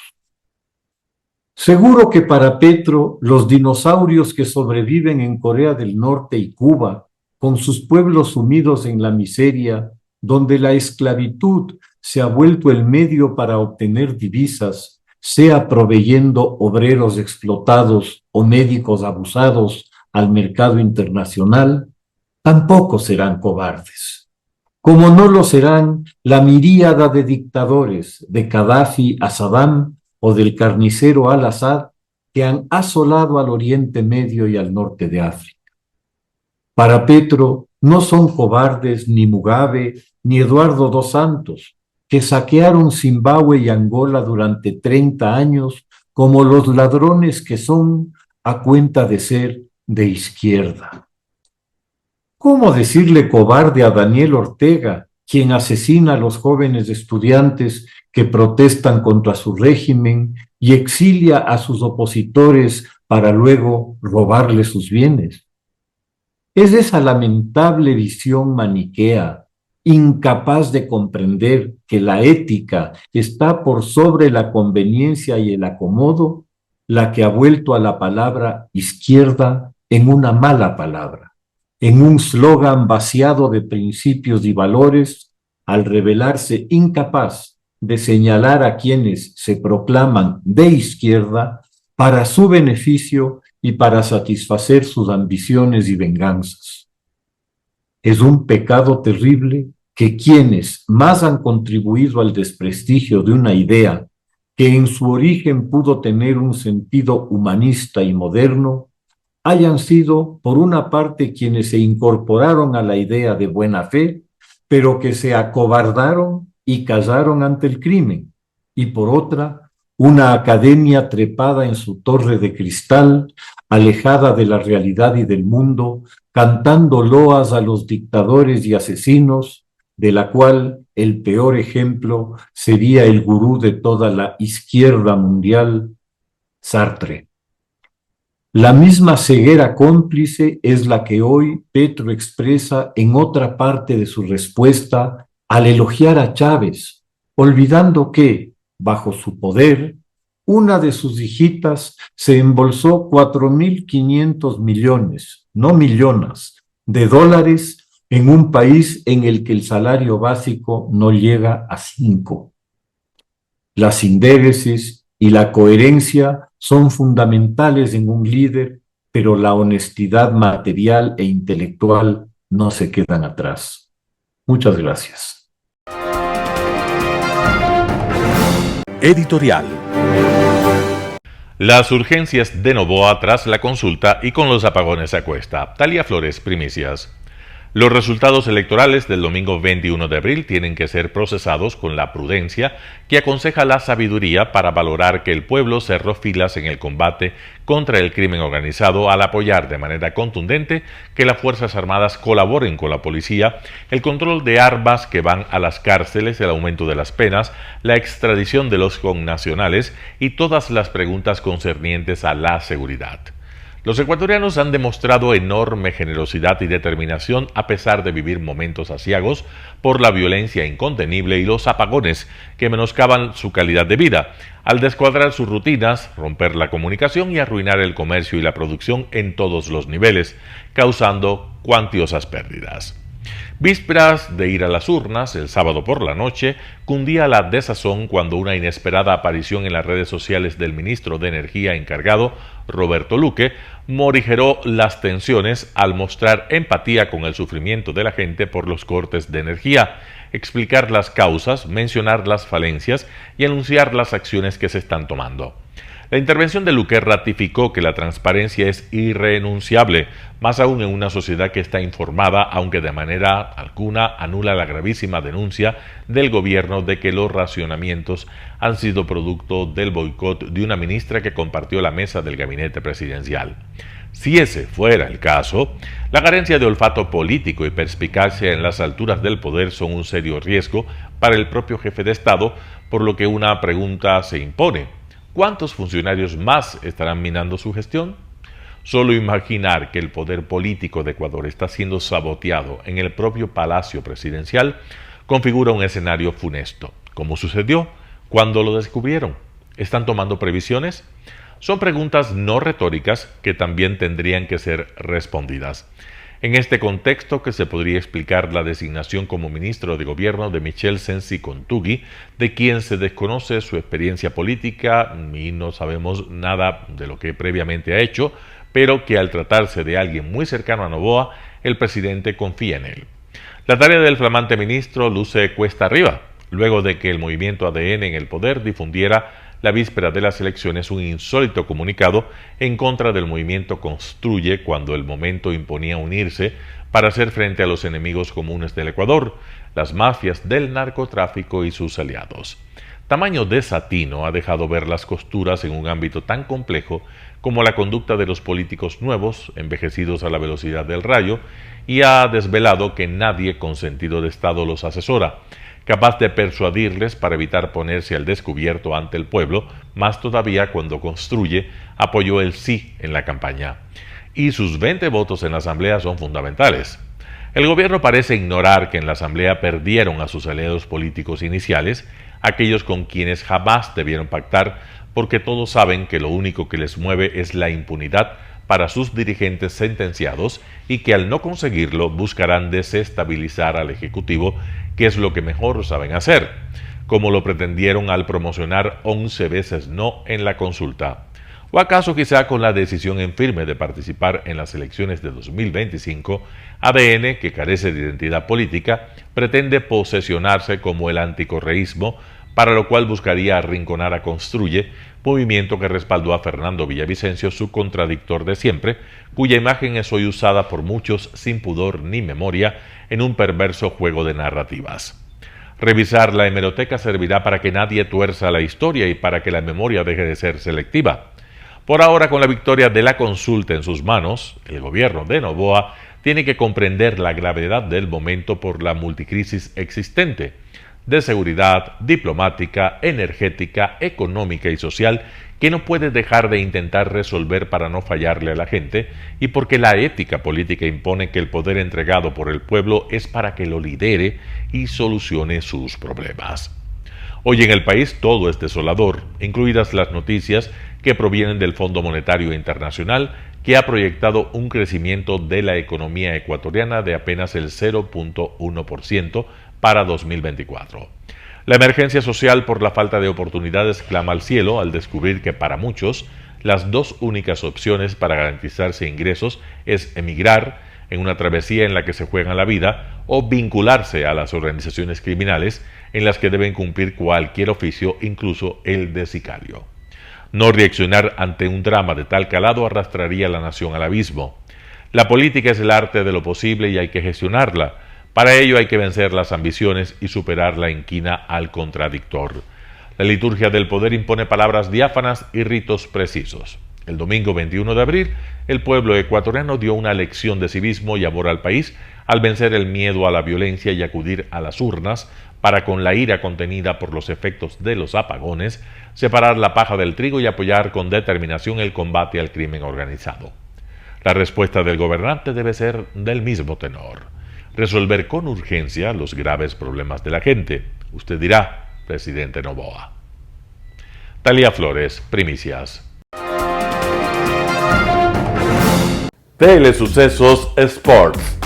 Seguro que para Petro, los dinosaurios que sobreviven en Corea del Norte y Cuba, con sus pueblos sumidos en la miseria, donde la esclavitud se ha vuelto el medio para obtener divisas, sea proveyendo obreros explotados o médicos abusados al mercado internacional, tampoco serán cobardes. Como no lo serán la miríada de dictadores, de Gaddafi a Saddam, o del carnicero al-Assad, que han asolado al Oriente Medio y al norte de África. Para Petro no son cobardes ni Mugabe ni Eduardo dos Santos, que saquearon Zimbabue y Angola durante 30 años como los ladrones que son a cuenta de ser de izquierda. ¿Cómo decirle cobarde a Daniel Ortega, quien asesina a los jóvenes estudiantes que protestan contra su régimen y exilia a sus opositores para luego robarles sus bienes. Es esa lamentable visión maniquea, incapaz de comprender que la ética está por sobre la conveniencia y el acomodo, la que ha vuelto a la palabra izquierda en una mala palabra, en un slogan vaciado de principios y valores, al revelarse incapaz de señalar a quienes se proclaman de izquierda para su beneficio y para satisfacer sus ambiciones y venganzas. Es un pecado terrible que quienes más han contribuido al desprestigio de una idea que en su origen pudo tener un sentido humanista y moderno, hayan sido, por una parte, quienes se incorporaron a la idea de buena fe, pero que se acobardaron y callaron ante el crimen, y por otra, una academia trepada en su torre de cristal, alejada de la realidad y del mundo, cantando loas a los dictadores y asesinos, de la cual el peor ejemplo sería el gurú de toda la izquierda mundial, Sartre. La misma ceguera cómplice es la que hoy Petro expresa en otra parte de su respuesta al elogiar a Chávez, olvidando que, bajo su poder, una de sus hijitas se embolsó 4.500 millones, no millones, de dólares en un país en el que el salario básico no llega a 5. La sindéresis y la coherencia son fundamentales en un líder, pero la honestidad material e intelectual no se quedan atrás. Muchas gracias. Editorial. Las urgencias de Noboa tras la consulta y con los apagones a cuesta. Talia Flores, primicias. Los resultados electorales del domingo 21 de abril tienen que ser procesados con la prudencia que aconseja la sabiduría para valorar que el pueblo cerró filas en el combate contra el crimen organizado al apoyar de manera contundente que las Fuerzas Armadas colaboren con la policía, el control de armas que van a las cárceles, el aumento de las penas, la extradición de los connacionales y todas las preguntas concernientes a la seguridad. Los ecuatorianos han demostrado enorme generosidad y determinación a pesar de vivir momentos aciagos por la violencia incontenible y los apagones que menoscaban su calidad de vida, al descuadrar sus rutinas, romper la comunicación y arruinar el comercio y la producción en todos los niveles, causando cuantiosas pérdidas. Vísperas de ir a las urnas, el sábado por la noche, cundía la desazón cuando una inesperada aparición en las redes sociales del ministro de Energía encargado, Roberto Luque, morigeró las tensiones al mostrar empatía con el sufrimiento de la gente por los cortes de energía, explicar las causas, mencionar las falencias y anunciar las acciones que se están tomando. La intervención de Luque ratificó que la transparencia es irrenunciable, más aún en una sociedad que está informada, aunque de manera alguna anula la gravísima denuncia del gobierno de que los racionamientos han sido producto del boicot de una ministra que compartió la mesa del gabinete presidencial. Si ese fuera el caso, la carencia de olfato político y perspicacia en las alturas del poder son un serio riesgo para el propio jefe de Estado, por lo que una pregunta se impone. ¿Cuántos funcionarios más estarán minando su gestión? Solo imaginar que el poder político de Ecuador está siendo saboteado en el propio Palacio Presidencial configura un escenario funesto. ¿Cómo sucedió? ¿Cuándo lo descubrieron? ¿Están tomando previsiones? Son preguntas no retóricas que también tendrían que ser respondidas. En este contexto que se podría explicar la designación como ministro de gobierno de Michel Sensi Contugui, de quien se desconoce su experiencia política y no sabemos nada de lo que previamente ha hecho, pero que al tratarse de alguien muy cercano a Noboa, el presidente confía en él. La tarea del flamante ministro luce cuesta arriba, luego de que el movimiento ADN en el poder difundiera la víspera de las elecciones un insólito comunicado en contra del movimiento Construye cuando el momento imponía unirse para hacer frente a los enemigos comunes del Ecuador, las mafias del narcotráfico y sus aliados. Tamaño desatino ha dejado ver las costuras en un ámbito tan complejo como la conducta de los políticos nuevos, envejecidos a la velocidad del rayo, y ha desvelado que nadie con sentido de Estado los asesora, capaz de persuadirles para evitar ponerse al descubierto ante el pueblo, más todavía cuando Construye apoyó el sí en la campaña. Y sus 20 votos en la Asamblea son fundamentales. El gobierno parece ignorar que en la Asamblea perdieron a sus aliados políticos iniciales, aquellos con quienes jamás debieron pactar, porque todos saben que lo único que les mueve es la impunidad para sus dirigentes sentenciados y que al no conseguirlo buscarán desestabilizar al Ejecutivo, que es lo que mejor saben hacer, como lo pretendieron al promocionar 11 veces no en la consulta. ¿O acaso quizá con la decisión en firme de participar en las elecciones de 2025, ADN, que carece de identidad política, pretende posesionarse como el anticorreísmo, para lo cual buscaría arrinconar a Construye, movimiento que respaldó a Fernando Villavicencio, su contradictor de siempre, cuya imagen es hoy usada por muchos sin pudor ni memoria en un perverso juego de narrativas? Revisar la hemeroteca servirá para que nadie tuerza la historia y para que la memoria deje de ser selectiva. Por ahora, con la victoria de la consulta en sus manos, el gobierno de Noboa tiene que comprender la gravedad del momento por la multicrisis existente, de seguridad, diplomática, energética, económica y social, que no puede dejar de intentar resolver para no fallarle a la gente, y porque la ética política impone que el poder entregado por el pueblo es para que lo lidere y solucione sus problemas. Hoy en el país todo es desolador, incluidas las noticias que provienen del Fondo Monetario Internacional, que ha proyectado un crecimiento de la economía ecuatoriana de apenas el 0.1% para 2024. La emergencia social por la falta de oportunidades clama al cielo al descubrir que para muchos las dos únicas opciones para garantizarse ingresos es emigrar en una travesía en la que se juegan la vida o vincularse a las organizaciones criminales en las que deben cumplir cualquier oficio, incluso el de sicario. No reaccionar ante un drama de tal calado arrastraría a la nación al abismo. La política es el arte de lo posible y hay que gestionarla. Para ello hay que vencer las ambiciones y superar la inquina al contradictor. La liturgia del poder impone palabras diáfanas y ritos precisos. El domingo 21 de abril, el pueblo ecuatoriano dio una lección de civismo y amor al país al vencer el miedo a la violencia y acudir a las urnas para, con la ira contenida por los efectos de los apagones, separar la paja del trigo y apoyar con determinación el combate al crimen organizado. La respuesta del gobernante debe ser del mismo tenor: resolver con urgencia los graves problemas de la gente. Usted dirá, presidente Noboa. Talía Flores, Primicias. Telesucesos Sports.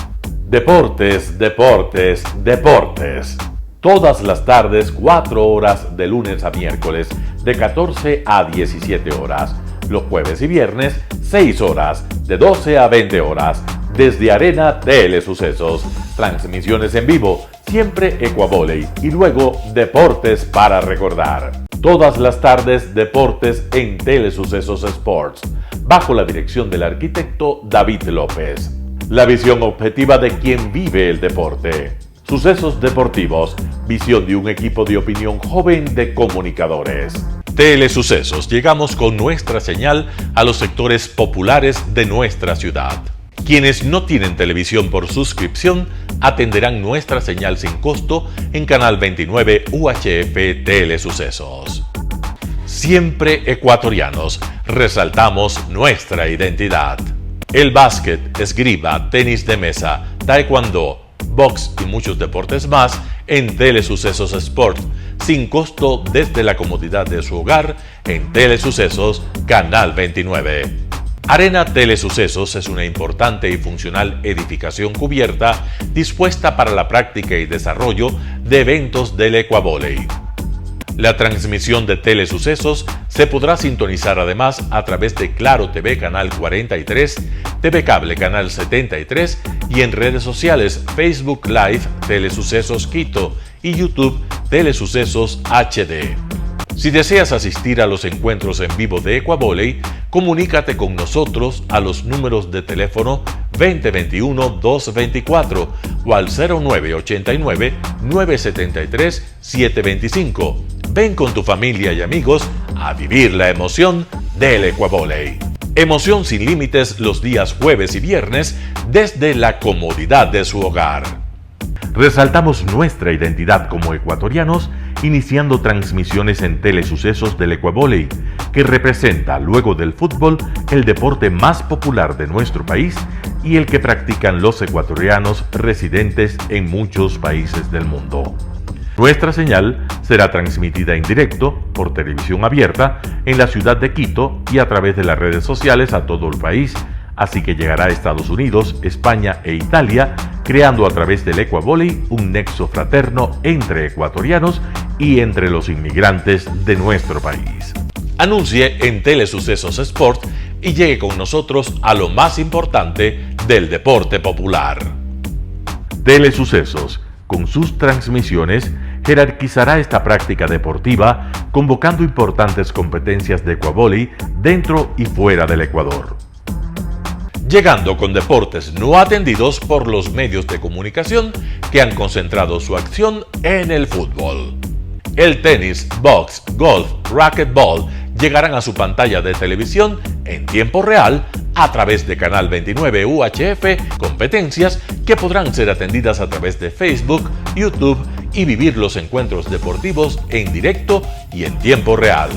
Deportes, deportes, deportes. Todas las tardes, 4 horas de lunes a miércoles, de 14 a 17 horas. Los jueves y viernes, 6 horas, de 12 a 20 horas. Desde Arena Telesucesos. Transmisiones en vivo, siempre Ecuavoley. Y luego, deportes para recordar. Todas las tardes, deportes en Telesucesos Sports, bajo la dirección del arquitecto David López. La visión objetiva de quien vive el deporte. Sucesos deportivos, visión de un equipo de opinión joven de comunicadores. Telesucesos, llegamos con nuestra señal a los sectores populares de nuestra ciudad. Quienes no tienen televisión por suscripción atenderán nuestra señal sin costo en Canal 29 UHF Telesucesos. Siempre ecuatorianos, resaltamos nuestra identidad. El básquet, esgrima, tenis de mesa, taekwondo, box y muchos deportes más en Telesucesos Sport, sin costo desde la comodidad de su hogar en Telesucesos Canal 29. Arena Telesucesos es una importante y funcional edificación cubierta dispuesta para la práctica y desarrollo de eventos del Ecuavoley. La transmisión de Telesucesos se podrá sintonizar además a través de Claro TV Canal 43, TV Cable Canal 73 y en redes sociales Facebook Live Telesucesos Quito y YouTube Telesucesos HD. Si deseas asistir a los encuentros en vivo de Ecuavoley, comunícate con nosotros a los números de teléfono 2021-224 o al 0989-973-725 Ven con tu familia y amigos a vivir la emoción del Ecuavóley. Emoción sin límites los días jueves y viernes desde la comodidad de su hogar. Resaltamos nuestra identidad como ecuatorianos iniciando transmisiones en Telesucesos del Ecuavóley, que representa, luego del fútbol, el deporte más popular de nuestro país y el que practican los ecuatorianos residentes en muchos países del mundo. Nuestra señal será transmitida en directo por televisión abierta en la ciudad de Quito y a través de las redes sociales a todo el país, así que llegará a Estados Unidos, España e Italia, creando a través del Ecuavóley un nexo fraterno entre ecuatorianos y entre los inmigrantes de nuestro país. Anuncie en Telesucesos Sport y llegue con nosotros a lo más importante del deporte popular. Telesucesos, con sus transmisiones, jerarquizará esta práctica deportiva, convocando importantes competencias de ecuavóley dentro y fuera del Ecuador. Llegando con deportes no atendidos por los medios de comunicación que han concentrado su acción en el fútbol. El tenis, box, golf, racquetball llegarán a su pantalla de televisión en tiempo real a través de Canal 29 UHF, competencias que podrán ser atendidas a través de Facebook, YouTube y vivir los encuentros deportivos en directo y en tiempo real.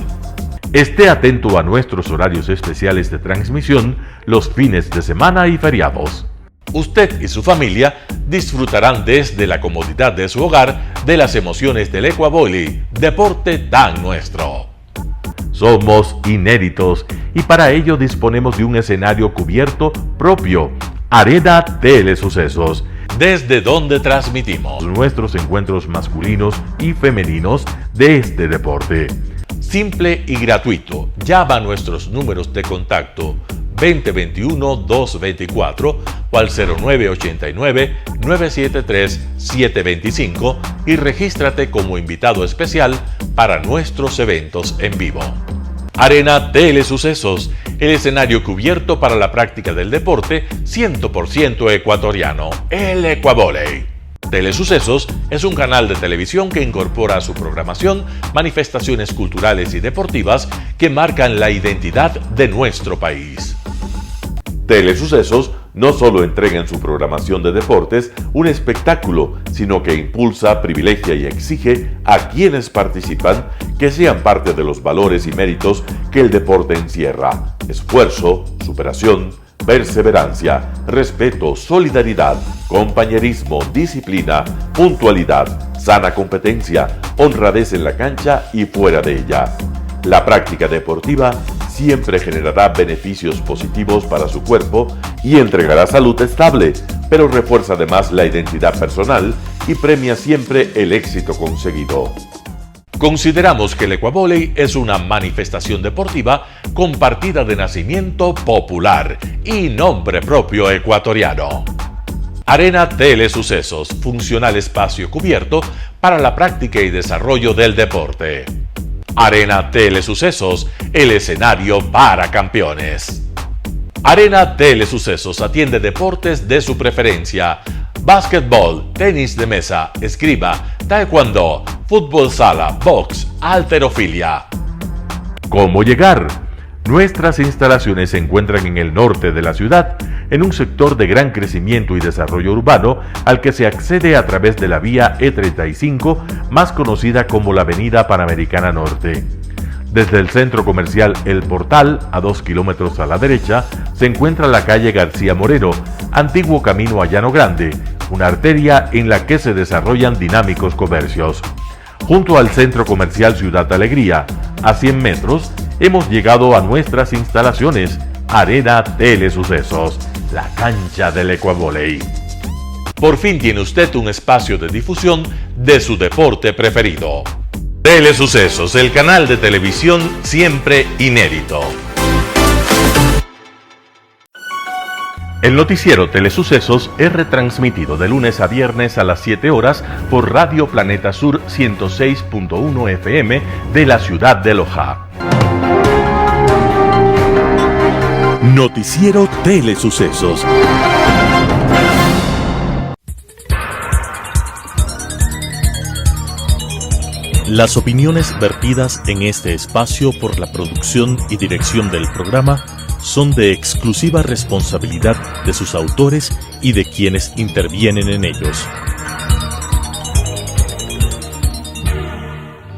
Esté atento a nuestros horarios especiales de transmisión los fines de semana y feriados. Usted y su familia disfrutarán desde la comodidad de su hogar de las emociones del Ecuavóley, deporte tan nuestro. Somos inéditos y para ello disponemos de un escenario cubierto propio, Arena Telesucesos, desde donde transmitimos nuestros encuentros masculinos y femeninos de este deporte. Simple y gratuito. Llama a nuestros números de contacto 2021-224 o al 0989-973-725 y regístrate como invitado especial para nuestros eventos en vivo. Arena Telesucesos, el escenario cubierto para la práctica del deporte 100% ecuatoriano, el Ecuavóley. Telesucesos es un canal de televisión que incorpora a su programación manifestaciones culturales y deportivas que marcan la identidad de nuestro país. Telesucesos no solo entrega en su programación de deportes un espectáculo, sino que impulsa, privilegia y exige a quienes participan que sean parte de los valores y méritos que el deporte encierra: esfuerzo, superación, perseverancia, respeto, solidaridad, compañerismo, disciplina, puntualidad, sana competencia, honradez en la cancha y fuera de ella. La práctica deportiva siempre generará beneficios positivos para su cuerpo y entregará salud estable, pero refuerza además la identidad personal y premia siempre el éxito conseguido. Consideramos que el Ecuavóley es una manifestación deportiva con partida de nacimiento popular y nombre propio ecuatoriano. Arena Telesucesos, funcional espacio cubierto para la práctica y desarrollo del deporte. Arena Telesucesos, el escenario para campeones. Arena Telesucesos atiende deportes de su preferencia: básquetbol, tenis de mesa, esgrima, taekwondo, fútbol sala, box, halterofilia. ¿Cómo llegar? Nuestras instalaciones se encuentran en el norte de la ciudad, en un sector de gran crecimiento y desarrollo urbano al que se accede a través de la vía E35, más conocida como la Avenida Panamericana Norte. Desde el centro comercial El Portal, a 2 kilómetros a la derecha, se encuentra la calle García Moreno, antiguo camino a Llano Grande, una arteria en la que se desarrollan dinámicos comercios. Junto al centro comercial Ciudad Alegría, a 100 metros, hemos llegado a nuestras instalaciones, Arena Telesucesos, la cancha del Ecuavóley. Por fin tiene usted un espacio de difusión de su deporte preferido. Telesucesos, el canal de televisión siempre inédito. El noticiero Telesucesos es retransmitido de lunes a viernes a las 7 horas por Radio Planeta Sur 106.1 FM de la ciudad de Loja. Noticiero Telesucesos. Las opiniones vertidas en este espacio por la producción y dirección del programa son de exclusiva responsabilidad de sus autores y de quienes intervienen en ellos.